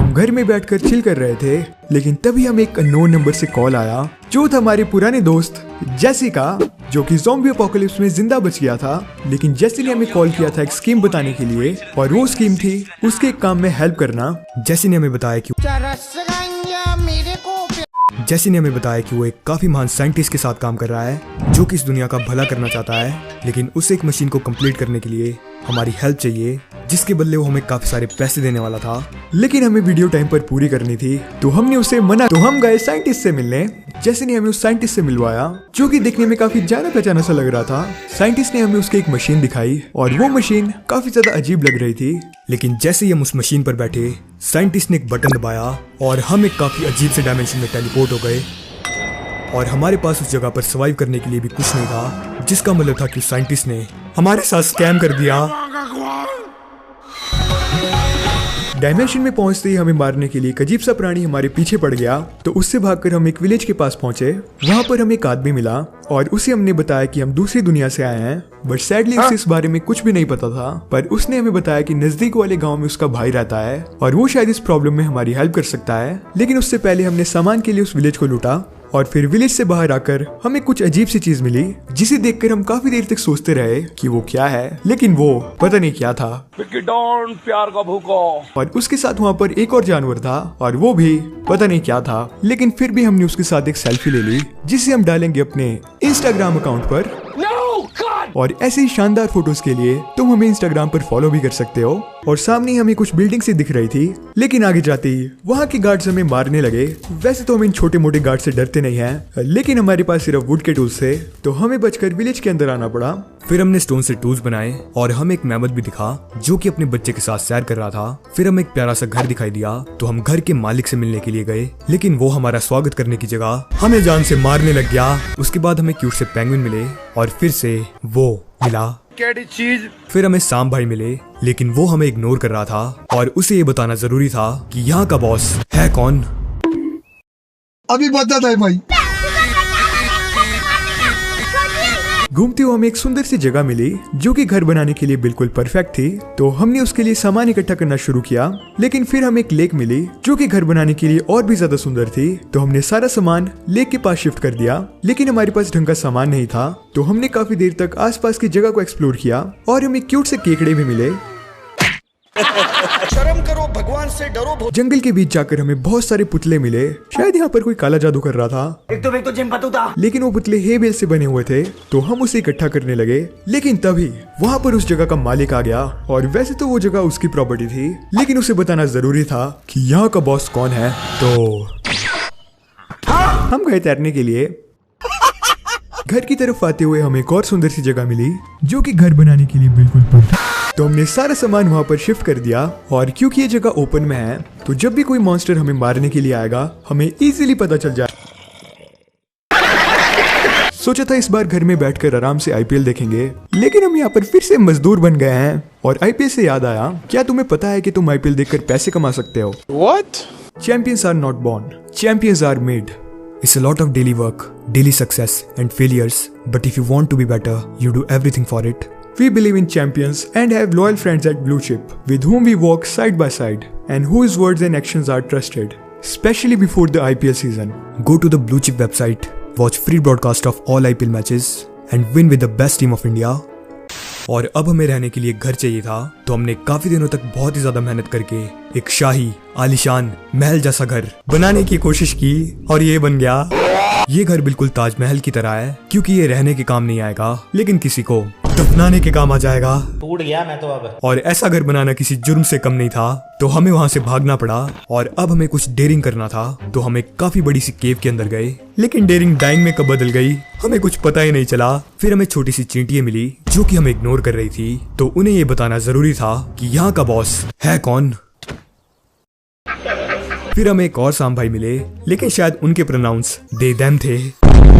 हम घर में बैठकर चिल कर रहे थे, लेकिन तभी हमें एक अननोन नंबर से कॉल आया जो था हमारे पुराने दोस्त जेसी का, जो कि ज़ॉम्बी अपोकलिप्स में जिंदा बच गया था। लेकिन जेसी ने हमें कॉल किया था एक स्कीम बताने के लिए, और वो स्कीम थी उसके एक काम में हेल्प करना। जेसी ने हमें बताया कि वो एक काफी महान साइंटिस्ट के साथ काम कर रहा है जो कि इस दुनिया का भला करना चाहता है, लेकिन उसे एक मशीन को कंप्लीट करने के लिए हमारी हेल्प चाहिए, जिसके बदले वो हमें काफी सारे पैसे देने वाला था। लेकिन हमें वीडियो टाइम पर पूरी करनी थी, तो हमने उसे मना। तो हम गए साइंटिस्ट से मिलने। जैसे ने हमें उस साइंटिस्ट से मिलवाया जो कि देखने में काफी जाना पहचाना सा लग रहा था। साइंटिस्ट ने हमें उसकी एक मशीन दिखाई और वो मशीन काफी ज्यादा अजीब लग रही थी। लेकिन जैसे ही हम उस मशीन पर बैठे, साइंटिस्ट ने एक बटन दबाया और हम एक काफी अजीब से डायमेंशन में टेलीपोर्ट हो गए, और हमारे पास उस जगह पर सर्वाइव करने के लिए भी कुछ नहीं था, जिसका मतलब था कि साइंटिस्ट ने हमारे साथ स्कैम कर दिया। डायमेंशन में पहुंचते ही हमें मारने के लिए एक अजीब सा प्राणी हमारे पीछे पड़ गया, तो उससे भागकर हम एक विलेज के पास पहुंचे। वहां पर हमें एक आदमी मिला और उसे हमने बताया कि हम दूसरी दुनिया से आए हैं, बट सैडली उसे इस बारे में कुछ भी नहीं पता था। पर उसने हमें बताया कि नजदीक वाले गांव में उसका भाई रहता है और वो शायद इस प्रॉब्लम में हमारी हेल्प कर सकता है। लेकिन उससे पहले हमने सामान के लिए उस विलेज को लूटा, और फिर विलेज से बाहर आकर हमें कुछ अजीब सी चीज मिली, जिसे देखकर हम काफी देर तक सोचते रहे कि वो क्या है, लेकिन वो पता नहीं क्या था। प्यार का भूखा। और उसके साथ वहाँ पर एक और जानवर था और वो भी पता नहीं क्या था, लेकिन फिर भी हमने उसके साथ एक सेल्फी ले ली, जिसे हम डालेंगे अपने इंस्टाग्राम अकाउंट पर। और ऐसे ही शानदार फोटोज के लिए तुम हमें इंस्टाग्राम पर फॉलो भी कर सकते हो। और सामने हमें कुछ बिल्डिंग से दिख रही थी, लेकिन आगे जाते ही वहाँ के गार्ड्स हमें मारने लगे। वैसे तो हम इन छोटे मोटे गार्ड से डरते नहीं हैं, लेकिन हमारे पास सिर्फ वुड के टूल्स थे, तो हमें बचकर विलेज के अंदर आना पड़ा। फिर हमने स्टोन से टूल्स बनाए और हमें एक मैमथ भी दिखा जो कि अपने बच्चे के साथ सैर कर रहा था। फिर हमें एक प्यारा सा घर दिखाई दिया, तो हम घर के मालिक से मिलने के लिए गए, लेकिन वो हमारा स्वागत करने की जगह हमें जान से मारने लग गया। उसके बाद हमें क्यूट से पेंगुइन मिले और फिर से वो मिला। चीज। फिर हमें साम भाई मिले, लेकिन वो हमें इग्नोर कर रहा था और उसे ये बताना जरूरी था कि यहाँ का बॉस है कौन। अभी बता था भाई। घूमते हुए हमें एक सुंदर सी जगह मिली जो कि घर बनाने के लिए बिल्कुल परफेक्ट थी, तो हमने उसके लिए सामान इकट्ठा करना शुरू किया। लेकिन फिर हमें एक लेक मिली जो कि घर बनाने के लिए और भी ज्यादा सुंदर थी, तो हमने सारा सामान लेक के पास शिफ्ट कर दिया। लेकिन हमारे पास ढंग का सामान नहीं था, तो हमने काफी देर तक आसपास की जगह को एक्सप्लोर किया और हमें क्यूट से केकड़े भी मिले। शर्म करो, भगवान से डरो। जंगल के बीच जाकर हमें बहुत सारे पुतले मिले, शायद यहाँ पर कोई काला जादू कर रहा था। एक तो जिम था। लेकिन वो पुतले हे बेल से बने हुए थे, तो हम उसे इकट्ठा करने लगे। लेकिन तभी वहाँ पर उस जगह का मालिक आ गया, और वैसे तो वो जगह उसकी प्रॉपर्टी थी, लेकिन उसे बताना जरूरी था कि यहाँ का बॉस कौन है। तो हम गए तैरने के लिए। घर की तरफ आते हुए हमें एक और सुंदर सी जगह मिली जो कि घर बनाने के लिए बिल्कुल परफेक्ट। तो हमने सारा सामान वहाँ पर शिफ्ट कर दिया, और क्योंकि ये जगह ओपन में है, तो जब भी कोई मॉन्स्टर हमें मारने के लिए आएगा हमें इजीली पता चल जाए। सोचा था इस बार घर में बैठकर आराम से आईपीएल देखेंगे, लेकिन हम यहाँ पर फिर से मजदूर बन गए हैं। और आईपीएल से याद आया, क्या तुम्हें पता है कि तुम आईपीएल देखकर पैसे कमा सकते हो? What? Champions are not born, champions are made. It's a lot of daily work, daily success and failures, but if you want to be better, you do everything for it. We believe in champions and have loyal friends at Blue Chip, with whom we walk side by side and whose words and actions are trusted, especially before the IPL season. Go to the Blue Chip website, watch free broadcast of all IPL matches and win with the best team of India. और अब हमें रहने के लिए घर चाहिए था, तो हमने काफी दिनों तक बहुत ही ज्यादा मेहनत करके एक शाही आलीशान महल जैसा घर बनाने की कोशिश की, और ये बन गया। ये घर बिल्कुल ताजमहल की तरह है, क्योंकि ये रहने के काम नहीं आएगा, लेकिन किसी को दफनाने के काम आ जाएगा। टूट गया मैं तो अब। और ऐसा घर बनाना किसी जुर्म से कम नहीं था, तो हमें वहाँ से भागना पड़ा। और अब हमें कुछ डेयरिंग करना था, तो हम एक काफी बड़ी सी केव के अंदर गए, लेकिन डेयरिंग डाइंग में कब बदल गई हमें कुछ पता ही नहीं चला। फिर हमें छोटी सी चींटियां मिली जो कि हमें इग्नोर कर रही थी, तो उन्हें ये बताना जरूरी था कि यहाँ का बॉस है कौन। फिर हमें एक और साम भाई मिले, लेकिन शायद उनके प्रोनाउंस दे देम थे।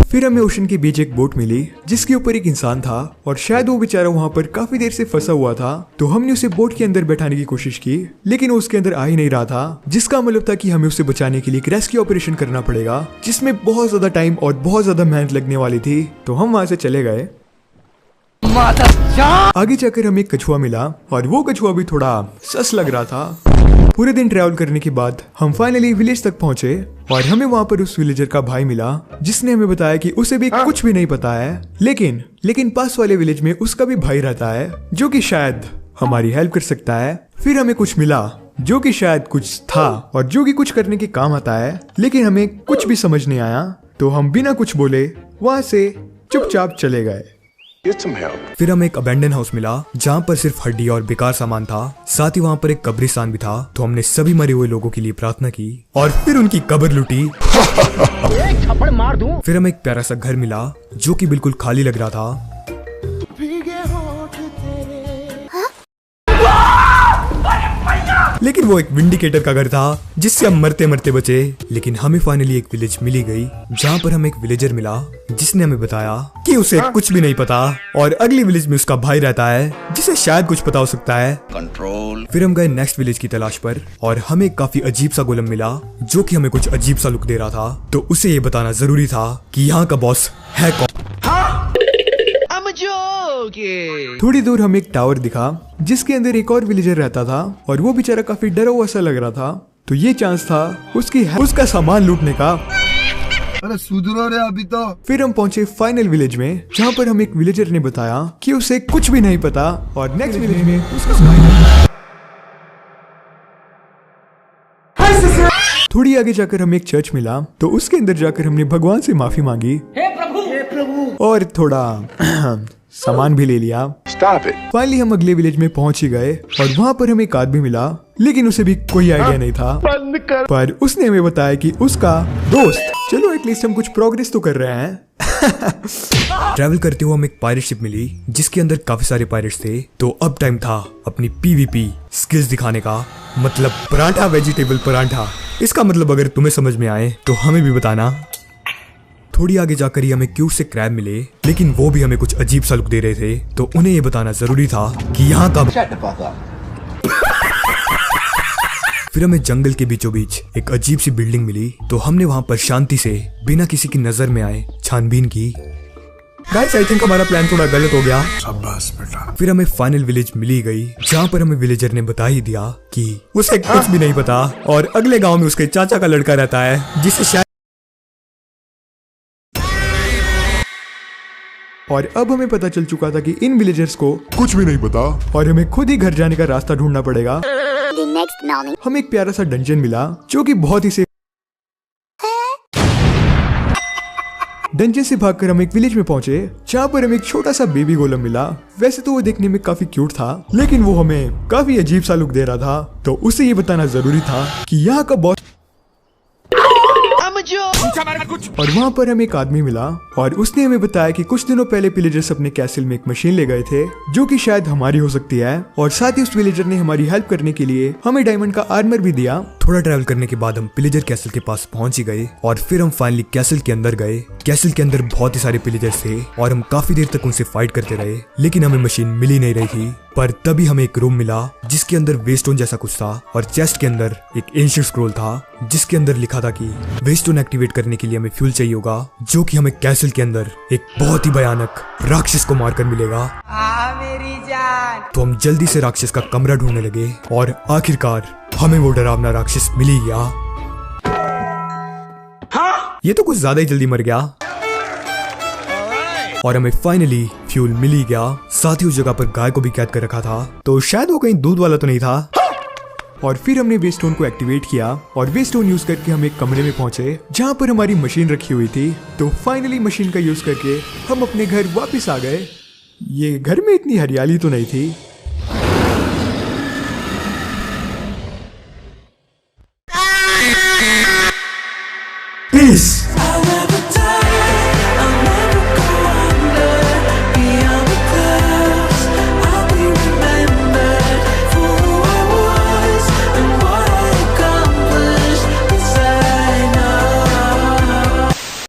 फिर हमें ओशन के बीच एक बोट मिली जिसके ऊपर एक इंसान था, और शायद वो बेचारा वहाँ पर काफी देर से फंसा हुआ था, तो हमने उसे बोट के अंदर बैठाने की कोशिश की, लेकिन वो उसके अंदर आ ही नहीं रहा था, जिसका मतलब था कि हमें उसे बचाने के लिए एक रेस्क्यू ऑपरेशन करना पड़ेगा, जिसमें बहुत ज्यादा टाइम और बहुत ज्यादा मेहनत लगने वाली थी। तो हम वहाँ से चले गए। आगे जाकर हमें एक कछुआ मिला, और वो कछुआ भी थोड़ा सस लग रहा था। पूरे दिन ट्रैवल करने के बाद हम फाइनली विलेज तक पहुंचे और हमें वहाँ पर उस विलेजर का भाई मिला जिसने हमें बताया कि उसे भी कुछ भी नहीं पता है, लेकिन पास वाले विलेज में उसका भी भाई रहता है जो कि शायद हमारी हेल्प कर सकता है। फिर हमें कुछ मिला जो कि शायद कुछ था और जो कि कुछ करने के काम आता है, लेकिन हमें कुछ भी समझ नहीं आया, तो हम बिना कुछ बोले वहाँ से चुपचाप चले गए। फिर हमें एक अबेंडन हाउस मिला जहाँ पर सिर्फ हड्डी और बेकार सामान था, साथ ही वहाँ पर एक कब्रिस्तान भी था। तो हमने सभी मरे हुए लोगों के लिए प्रार्थना की और फिर उनकी कब्र लूटी। एक थप्पड़ मार दूं। फिर हमें एक प्यारा सा घर मिला जो कि बिल्कुल खाली लग रहा था। लेकिन वो एक विंडिकेटर का घर था जिससे हम मरते मरते बचे। लेकिन हमें फाइनली एक विलेज मिली गई जहाँ पर हमें एक विलेजर मिला जिसने हमें बताया कि उसे कुछ भी नहीं पता और अगली विलेज में उसका भाई रहता है जिसे शायद कुछ पता हो सकता है। कंट्रोल। फिर हम गए नेक्स्ट विलेज की तलाश पर और हमें काफी अजीब सा गोलम मिला जो कि हमें कुछ अजीब सा लुक दे रहा था। तो उसे ये बताना जरूरी था कि यहाँ का बॉस है कौन। थोड़ी दूर हमें एक टावर दिखा जिसके अंदर एक और विलेजर रहता था और वो बेचारा काफी डरा हुआ सा लग रहा था। तो ये चांस था उसका सामान लूटने का। अरे सुधरो रे अभी तो। फिर हम पहुंचे फाइनल विलेज में जहाँ पर हमें एक विलेजर ने बताया कि उसे कुछ भी नहीं पता और नेक्स्ट विलेज में उसका थोड़ी आगे जाकर हमें एक चर्च मिला। तो उसके अंदर जाकर हमने भगवान से माफी मांगी, हे प्रभु, और थोड़ा सामान भी ले लिया। फाइनली हम अगले विलेज में पहुंच ही गए और वहाँ पर हमें एक आदमी मिला, लेकिन उसे भी कोई आइडिया नहीं था। पर उसने हमें बताया कि उसका दोस्त, चलो एटलीस्ट हम कुछ प्रोग्रेस तो कर रहे हैं। ट्रैवल करते हुए हमें एक पायरेट शिप मिली जिसके अंदर काफी सारे पायरेट्स थे। तो अब टाइम था अपनी पीवीपी स्किल्स दिखाने का, मतलब परांठा वेजिटेबल परांठा। इसका मतलब अगर तुम्हें समझ में आए तो हमें भी बताना। थोड़ी आगे जाकर ही हमें क्यूट से क्रैब मिले, लेकिन वो भी हमें कुछ अजीब सा लुक दे रहे थे। तो उन्हें ये बताना जरूरी था कि यहाँ का। फिर हमें जंगल के बीचों बीच एक अजीब सी बिल्डिंग मिली। तो हमने वहाँ पर शांति से बिना किसी की नजर में आए छानबीन की। गाइस आई थिंक हमारा प्लान थोड़ा गलत हो गया। शाबाश बेटा। फिर हमें फाइनल विलेज मिली गई जहाँ पर हमें विलेजर ने बता ही दिया कि उसे कुछ भी नहीं पता और अगले गाँव में उसके चाचा का लड़का रहता है जिसे शायद। और अब हमें पता चल चुका था कि इन विलेजर्स को कुछ भी नहीं पता और हमें खुद ही घर जाने का रास्ता ढूंढना पड़ेगा। हमें एक प्यारा सा डंजन मिला जो कि बहुत ही सेफ। डंजन से भागकर हम एक विलेज में पहुंचे जहाँ पर हमें एक छोटा सा बेबी गोलम मिला। वैसे तो वो देखने में काफी क्यूट था, लेकिन वो हमें काफी अजीब सा लुक दे रहा था। तो उसे ये बताना जरूरी था कि यहाँ का बॉस। और वहाँ पर हमें एक आदमी मिला और उसने हमें बताया कि कुछ दिनों पहले विलेजर्स अपने कैसल में एक मशीन ले गए थे जो कि शायद हमारी हो सकती है। और साथ ही उस विलेजर ने हमारी हेल्प करने के लिए हमें डायमंड का आर्मर भी दिया। थोड़ा ट्रैवल करने के बाद हम विलेजर कैसल के पास पहुंच ही गए और फिर हम फाइनली कैसल के अंदर गए। कैसल के अंदर बहुत ही सारे विलेजर्स थे और हम काफी देर तक उनसे फाइट करते रहे, लेकिन हमें मशीन मिल ही नहीं रही थी। पर तभी हमें एक रूम मिला जिसके अंदर वेस्टोन जैसा कुछ था और चेस्ट के अंदर एक एंशिएंट स्क्रॉल था जिसके अंदर लिखा था कि वेस्टोन एक्टिवेट करने के लिए हमें फ्यूल चाहिए होगा जो कि हमें कैसल के अंदर एक बहुत ही भयानक राक्षस को मारकर मिलेगा। मेरी जान। तो हम जल्दी से राक्षस का कमरा ढूंढने लगे और आखिरकार हमें वो डरावना राक्षस मिल ही गया। ये तो कुछ ज्यादा ही जल्दी मर गया और हमें फाइनली फ्यूल मिल ही गया। साथ ही उस जगह पर गाय को भी कैद कर रखा था, तो शायद वो कहीं दूध वाला तो नहीं था। और फिर हमने वेस्टोन को एक्टिवेट किया और वेस्टोन यूज करके हम एक कमरे में पहुंचे जहां पर हमारी मशीन रखी हुई थी। तो फाइनली मशीन का यूज करके हम अपने घर वापस आ गए। ये घर में इतनी हरियाली तो नहीं थी,